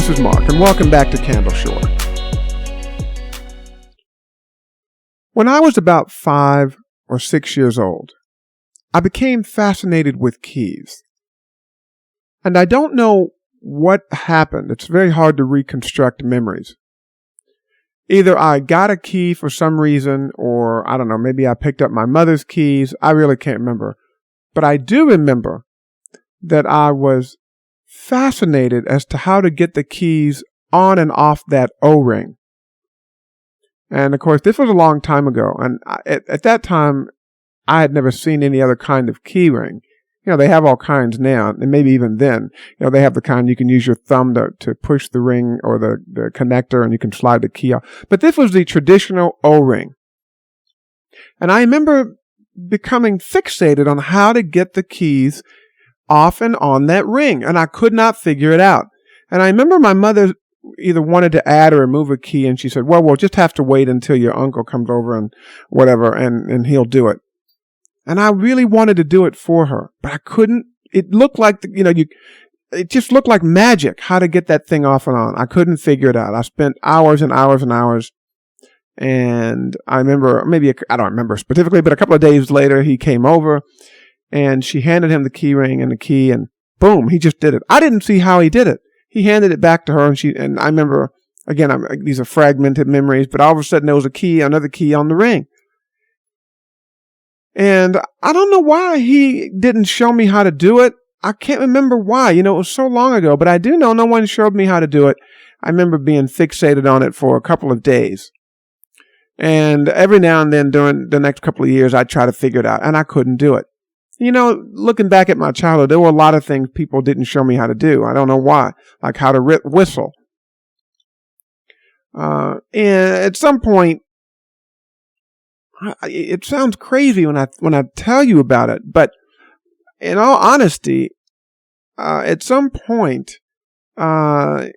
This is Mark, and welcome back to Candle Shore. When I was about 5 or 6 years old, I became fascinated with keys. And I don't know what happened. It's very hard to reconstruct memories. Either I got a key for some reason, or I don't know, maybe I picked up my mother's keys. I really can't remember. But I do remember that I was fascinated as to how to get the keys on and off that O-ring. And of course, this was a long time ago. And at that time, I had never seen any other kind of key ring. You know, they have all kinds now, and maybe even then, you know, they have the kind you can use your thumb to push the ring or the connector, and you can slide the key off. But this was the traditional O-ring. And I remember becoming fixated on how to get the keys off and on that ring, and I could not figure it out. And I remember my mother either wanted to add or remove a key, and she said, well, we'll just have to wait until your uncle comes over and whatever, and he'll do it. And I really wanted to do it for her, but I couldn't. It looked like, it just looked like magic how to get that thing off and on. I couldn't figure it out. I spent hours and hours and hours. And I remember, I don't remember specifically, but a couple of days later, he came over and she handed him the key ring and the key, and boom, he just did it. I didn't see how he did it. He handed it back to her, and I remember, again, these are fragmented memories, but all of a sudden there was another key on the ring. And I don't know why he didn't show me how to do it. I can't remember why. It was so long ago, but I do know no one showed me how to do it. I remember being fixated on it for a couple of days. And every now and then during the next couple of years, I'd try to figure it out, and I couldn't do it. Looking back at my childhood, there were a lot of things people didn't show me how to do. I don't know why, like how to whistle. And at some point, it sounds crazy when I tell you about it, but in all honesty, at some point, either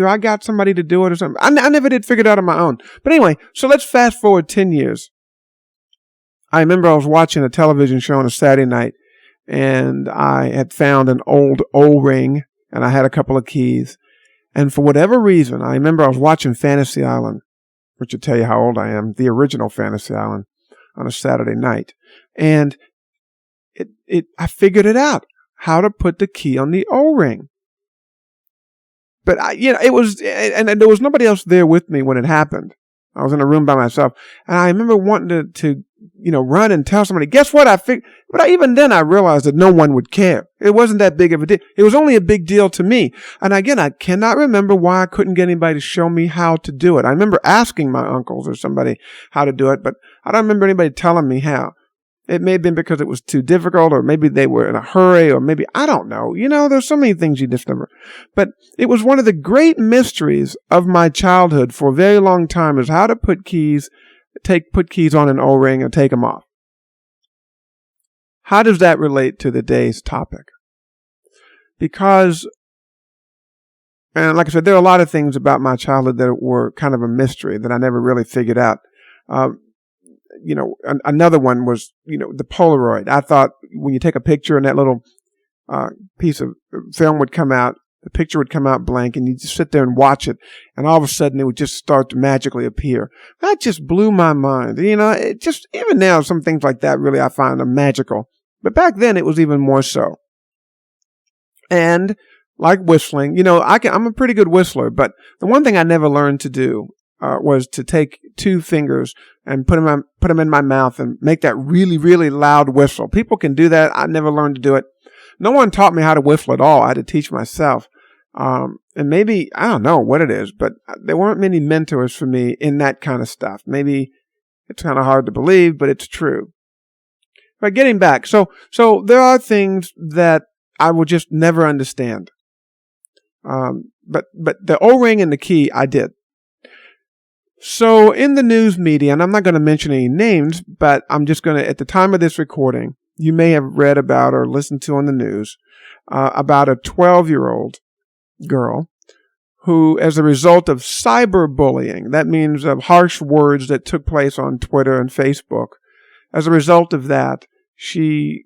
I got somebody to do it or something. I never did figure it out on my own. But anyway, so let's fast forward 10 years. I remember I was watching a television show on a Saturday night, and I had found an old O-ring, and I had a couple of keys. And for whatever reason, I remember I was watching Fantasy Island, which will tell you how old I am, the original Fantasy Island, on a Saturday night. And I figured it out, how to put the key on the O-ring. But it was, and there was nobody else there with me when it happened. I was in a room by myself, and I remember wanting to run and tell somebody, guess what? But even then I realized that no one would care. It wasn't that big of a deal. It was only a big deal to me. And again, I cannot remember why I couldn't get anybody to show me how to do it. I remember asking my uncles or somebody how to do it, but I don't remember anybody telling me how. It may have been because it was too difficult, or maybe they were in a hurry, or maybe, I don't know. There's so many things you discover. But it was one of the great mysteries of my childhood for a very long time, is how to put keys on an O-ring and take them off. How does that relate to today's topic? Because, and like I said, there are a lot of things about my childhood that were kind of a mystery that I never really figured out. Another one was, the Polaroid. I thought when you take a picture and that little piece of film would come out, the picture would come out blank, and you just sit there and watch it, and all of a sudden it would just start to magically appear. That just blew my mind. Even now, some things like that really I find are magical. But back then it was even more so. And like whistling, I'm a pretty good whistler, but the one thing I never learned to do was to take two fingers and put them in my mouth and make that really, really loud whistle. People can do that. I never learned to do it. No one taught me how to whistle at all. I had to teach myself. And maybe, I don't know what it is, but there weren't many mentors for me in that kind of stuff. Maybe it's kind of hard to believe, but it's true. But getting back, so there are things that I will just never understand. But the O-ring and the key, I did. So in the news media, and I'm not going to mention any names, but I'm just going to, at the time of this recording, you may have read about or listened to on the news about a 12-year-old girl who, as a result of cyberbullying, that means of harsh words that took place on Twitter and Facebook, as a result of that, she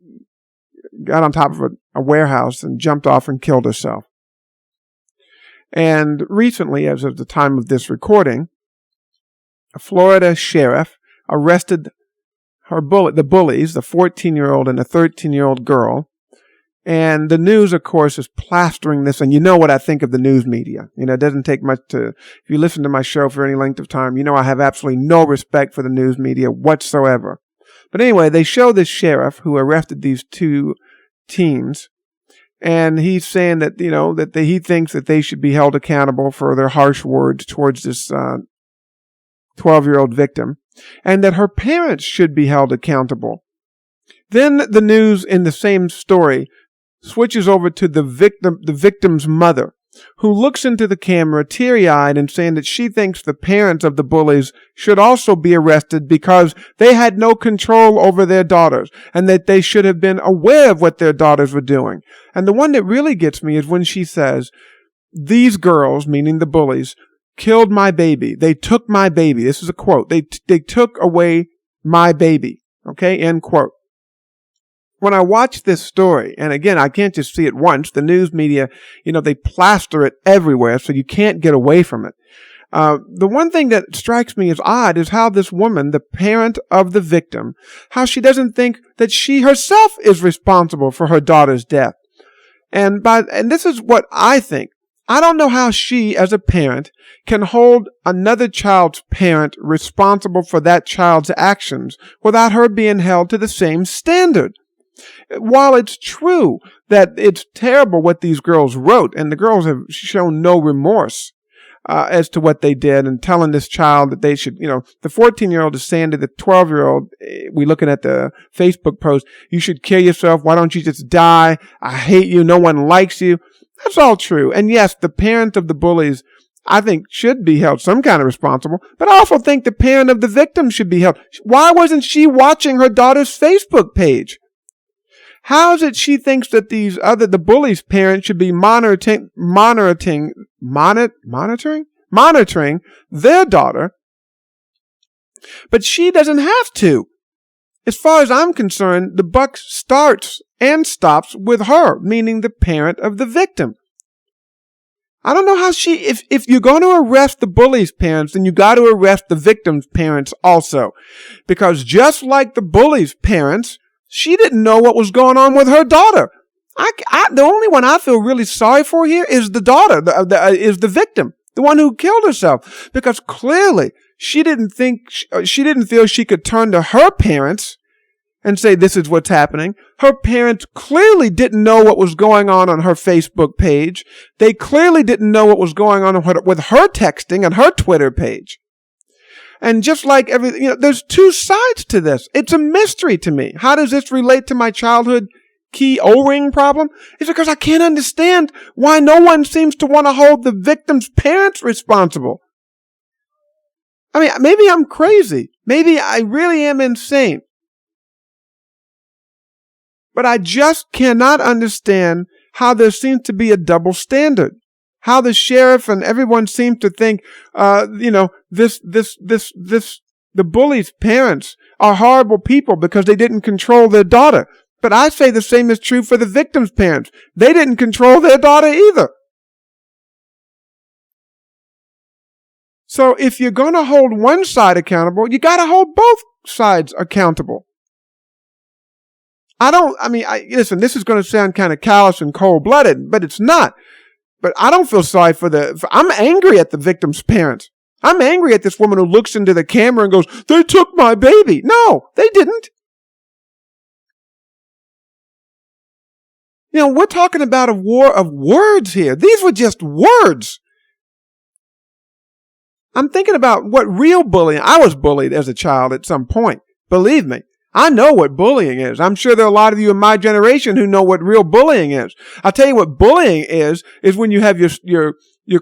got on top of a warehouse and jumped off and killed herself. And recently, as of the time of this recording, a Florida sheriff arrested the bullies, the 14-year-old and the 13-year-old girl. And the news, of course, is plastering this. And you know what I think of the news media. It doesn't take much if you listen to my show for any length of time, I have absolutely no respect for the news media whatsoever. But anyway, they show this sheriff who arrested these two teens. And he's saying that, he thinks that they should be held accountable for their harsh words towards this 12-year-old victim, and that her parents should be held accountable. Then the news in the same story switches over to the victim's mother, who looks into the camera teary-eyed and saying that she thinks the parents of the bullies should also be arrested because they had no control over their daughters and that they should have been aware of what their daughters were doing. And the one that really gets me is when she says, "These girls," meaning the bullies, "killed my baby. They took my baby." This is a quote. They took away my baby. Okay, end quote. When I watch this story, and again, I can't just see it once. The news media, they plaster it everywhere, so you can't get away from it. The one thing that strikes me as odd is how this woman, the parent of the victim, how she doesn't think that she herself is responsible for her daughter's death. And this is what I think. I don't know how she, as a parent, can hold another child's parent responsible for that child's actions without her being held to the same standard. While it's true that it's terrible what these girls wrote, and the girls have shown no remorse as to what they did, and telling this child that they should, the 14-year-old is saying to the 12-year-old, we looking at the Facebook post, "You should kill yourself. Why don't you just die? I hate you. No one likes you." That's all true. And yes, the parent of the bullies, I think, should be held some kind of responsible, but I also think the parent of the victim should be held. Why wasn't she watching her daughter's Facebook page? How is it she thinks that the bullies' parents should be monitoring their daughter, but she doesn't have to? As far as I'm concerned, the buck starts and stops with her, meaning the parent of the victim. I don't know how if you're going to arrest the bully's parents, then you got to arrest the victim's parents also. Because just like the bully's parents, she didn't know what was going on with her daughter. The only one I feel really sorry for here is the daughter, is the victim, the one who killed herself. Because clearly she didn't feel she could turn to her parents and say, "This is what's happening." Her parents clearly didn't know what was going on her Facebook page. They clearly didn't know what was going on with her texting and her Twitter page. And just like everything, there's two sides to this. It's a mystery to me. How does this relate to my childhood key O-ring problem? It's because I can't understand why no one seems to want to hold the victim's parents responsible. I mean, maybe I'm crazy. Maybe I really am insane. But I just cannot understand how there seems to be a double standard. How the sheriff and everyone seems to think, the bully's parents are horrible people because they didn't control their daughter. But I say the same is true for the victim's parents. They didn't control their daughter either. So if you're going to hold one side accountable, you got to hold both sides accountable. Listen, this is going to sound kind of callous and cold-blooded, but it's not. But I don't feel sorry I'm angry at the victim's parents. I'm angry at this woman who looks into the camera and goes, "They took my baby." No, they didn't. We're talking about a war of words here. These were just words. I'm thinking about what real bullying. I was bullied as a child at some point. Believe me. I know what bullying is. I'm sure there are a lot of you in my generation who know what real bullying is. I'll tell you what bullying is when you have your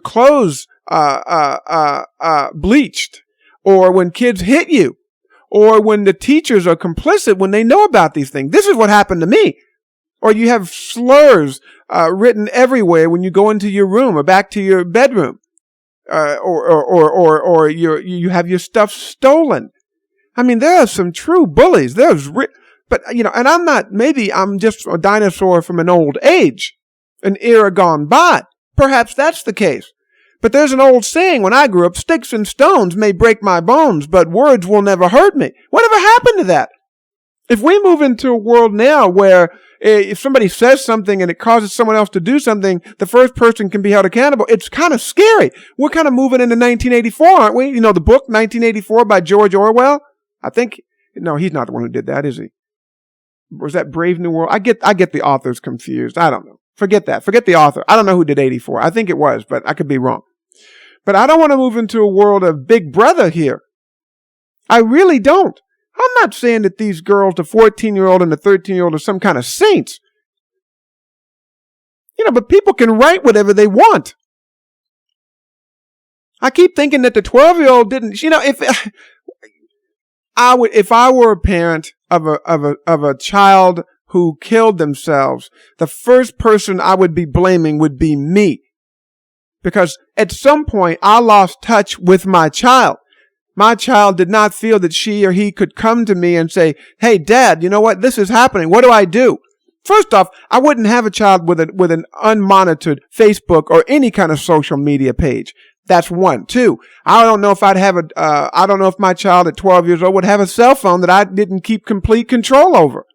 clothes bleached, or when kids hit you, or when the teachers are complicit when they know about these things. This is what happened to me. Or you have slurs written everywhere when you go into your room or back to your bedroom, or you have your stuff stolen. I mean, there are some true bullies. But and maybe I'm just a dinosaur from an old age, an era gone by. Perhaps that's the case. But there's an old saying when I grew up, sticks and stones may break my bones, but words will never hurt me. Whatever happened to that? If we move into a world now where if somebody says something and it causes someone else to do something, the first person can be held accountable, it's kind of scary. We're kind of moving into 1984, aren't we? You know, the book 1984 by George Orwell? I think, no, he's not the one who did that, is he? Was that Brave New World? I get the authors confused. I don't know. Forget that. Forget the author. I don't know who did 84. I think it was, but I could be wrong. But I don't want to move into a world of Big Brother here. I really don't. I'm not saying that these girls, the 14-year-old and the 13-year-old, are some kind of saints. You know, but people can write whatever they want. I keep thinking that the 12-year-old didn't, you know, if I were a parent of a child who killed themselves, the first person I would be blaming would be me. Because at some point I lost touch with my child. My child did not feel that she or he could come to me and say, hey, Dad, you know what? This is happening. What do I do? First off, I wouldn't have a child with an unmonitored Facebook or any kind of social media page. That's one. Two, I don't know if I don't know if my child at 12 years old would have a cell phone that I didn't keep complete control over.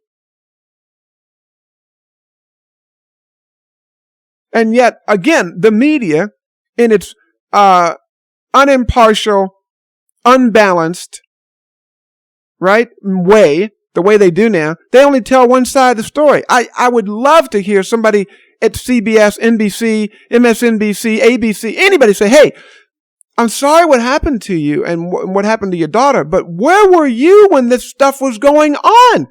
And yet, again, the media, in its unimpartial, unbalanced, right, the way they do now, they only tell one side of the story. I would love to hear somebody at CBS, NBC, MSNBC, ABC, anybody say, hey, I'm sorry what happened to you and what happened to your daughter, but where were you when this stuff was going on?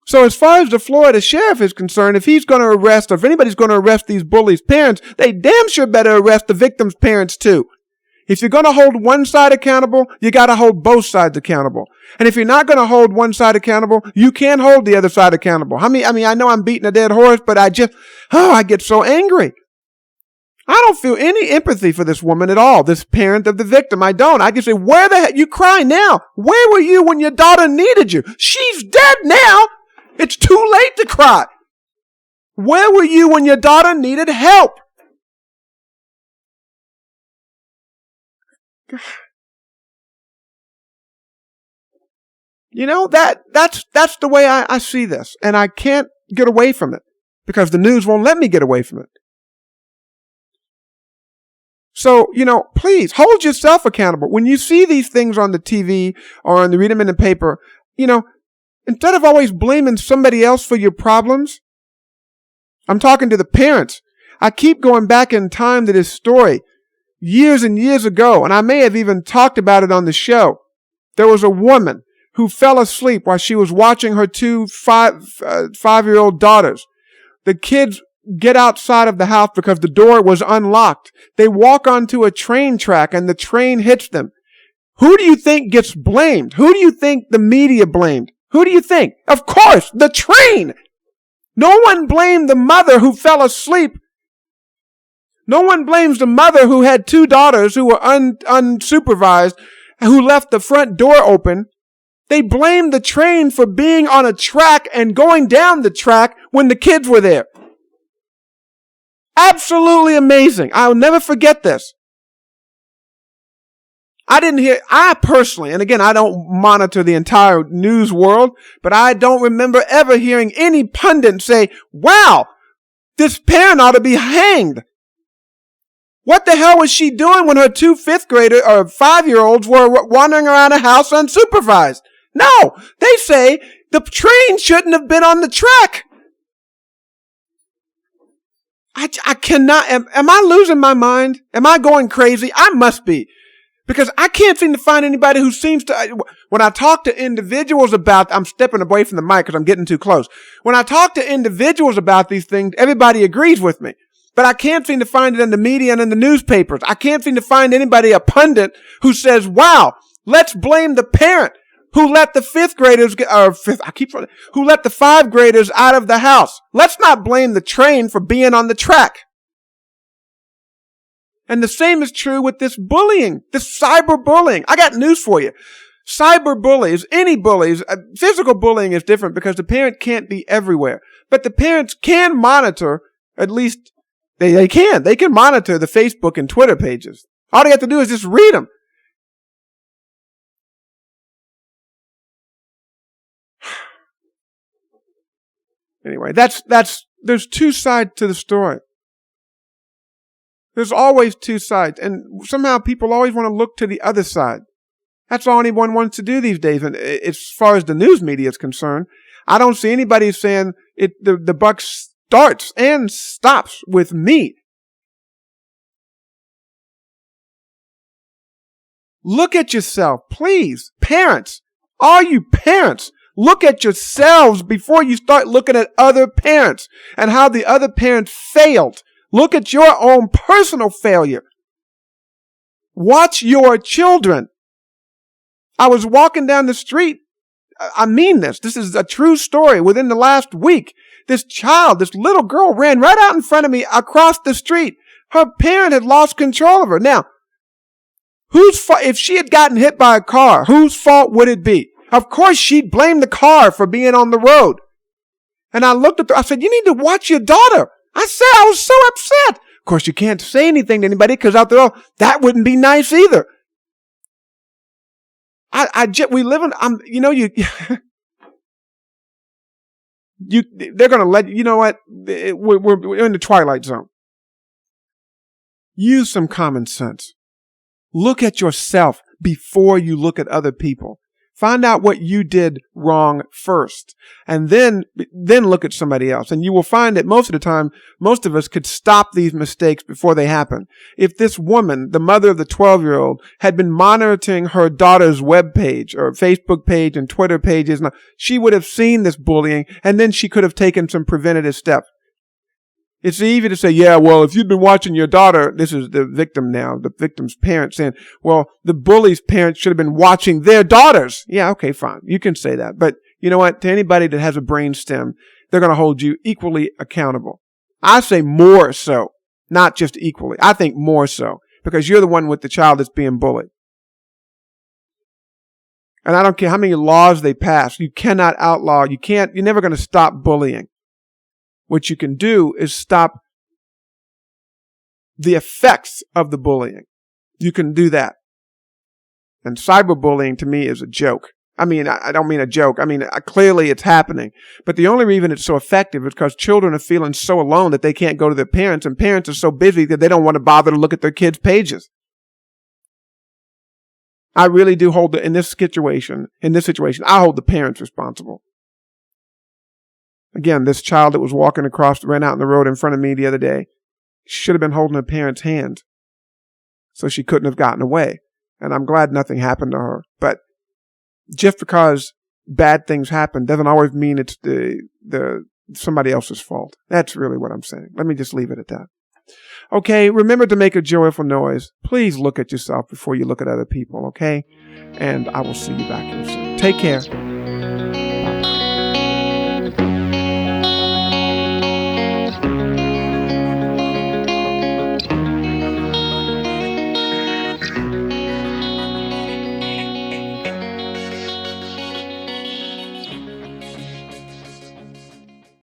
So as far as the Florida sheriff is concerned, if he's going to arrest, or if anybody's going to arrest these bullies' parents, they damn sure better arrest the victims' parents too. If you're going to hold one side accountable, you got to hold both sides accountable. And if you're not going to hold one side accountable, you can't hold the other side accountable. I mean, I know I'm beating a dead horse, but I get so angry. I don't feel any empathy for this woman at all, this parent of the victim. I don't. I can say, where the heck, you cry now? Where were you when your daughter needed you? She's dead now. It's too late to cry. Where were you when your daughter needed help? You know, that's the way I see this. And I can't get away from it because the news won't let me get away from it. So, you know, please hold yourself accountable. When you see these things on the TV or read them in the paper, you know, instead of always blaming somebody else for your problems, I'm talking to the parents. I keep going back in time to this story years and years ago, and I may have even talked about it on the show. There was a woman who fell asleep while she was watching her two five-year-old daughters. The kids get outside of the house because the door was unlocked. They walk onto a train track and the train hits them. Who do you think gets blamed? Who do you think the media blamed? Who do you think? Of course, the train. No one blamed the mother who fell asleep. No one blames the mother who had two daughters who were unsupervised, who left the front door open. They blamed the train for being on a track and going down the track when the kids were there. Absolutely amazing. I'll never forget this. I personally, and again, I don't monitor the entire news world, but I don't remember ever hearing any pundit say, wow, this parent ought to be hanged. What the hell was she doing when her two 5-year-olds were wandering around a house unsupervised? No, they say the train shouldn't have been on the track. I cannot, am I losing my mind? Am I going crazy? I must be. Because I can't seem to find anybody who seems to, when I talk to individuals about, I'm stepping away from the mic because I'm getting too close. When I talk to individuals about these things, everybody agrees with me. But I can't seem to find it in the media and in the newspapers. I can't seem to find anybody, a pundit, who says, wow, let's blame the parent who let the who let the 5th graders out of the house. Let's not blame the train for being on the track. And the same is true with this bullying, this cyberbullying. I got news for you. Cyberbullies, any bullies, physical bullying is different because the parent can't be everywhere. But the parents can monitor, at least They can. They can monitor the Facebook and Twitter pages. All they have to do is just read them. Anyway, there's two sides to the story. There's always two sides. And somehow people always want to look to the other side. That's all anyone wants to do these days. And as far as the news media is concerned, I don't see anybody saying the buck starts and stops with me. Look at yourself, please. Parents, all you parents, look at yourselves before you start looking at other parents and how the other parent failed. Look at your own personal failure. Watch your children. I was walking down the street. I mean this. This is a true story. Within the last week, this little girl ran right out in front of me across the street. Her parent had lost control of her. Now, whose fault? If she had gotten hit by a car, whose fault would it be? Of course, she'd blame the car for being on the road. And I looked at her. I said, "You need to watch your daughter." I said, I was so upset. Of course, you can't say anything to anybody because after all, that wouldn't be nice either. We live in, they're going to let you know what? We're in the twilight zone. Use some common sense. Look at yourself before you look at other people. Find out what you did wrong first, and then look at somebody else. And you will find that most of the time, most of us could stop these mistakes before they happen. If this woman, the mother of the 12-year-old, had been monitoring her daughter's web page or Facebook page and Twitter pages, she would have seen this bullying, and then she could have taken some preventative steps. It's easy to say, yeah, well, if you'd been watching your daughter, this is the victim now, the victim's parents saying, well, the bully's parents should have been watching their daughters. Yeah, okay, fine. You can say that. But you know what? To anybody that has a brain stem, they're going to hold you equally accountable. I say more so, not just equally. I think more so because you're the one with the child that's being bullied. And I don't care how many laws they pass. You cannot outlaw. You're never going to stop bullying. What you can do is stop the effects of the bullying. You can do that. And cyberbullying to me is a joke. I mean, I don't mean a joke. I mean, clearly it's happening. But the only reason it's so effective is because children are feeling so alone that they can't go to their parents, and parents are so busy that they don't want to bother to look at their kids' pages. I really do hold in this situation, I hold the parents responsible. Again, this child that was ran out in the road in front of me the other day, should have been holding her parents' hand so she couldn't have gotten away. And I'm glad nothing happened to her. But just because bad things happen doesn't always mean it's somebody else's fault. That's really what I'm saying. Let me just leave it at that. Okay, remember to make a joyful noise. Please look at yourself before you look at other people, okay? And I will see you back here soon. Take care.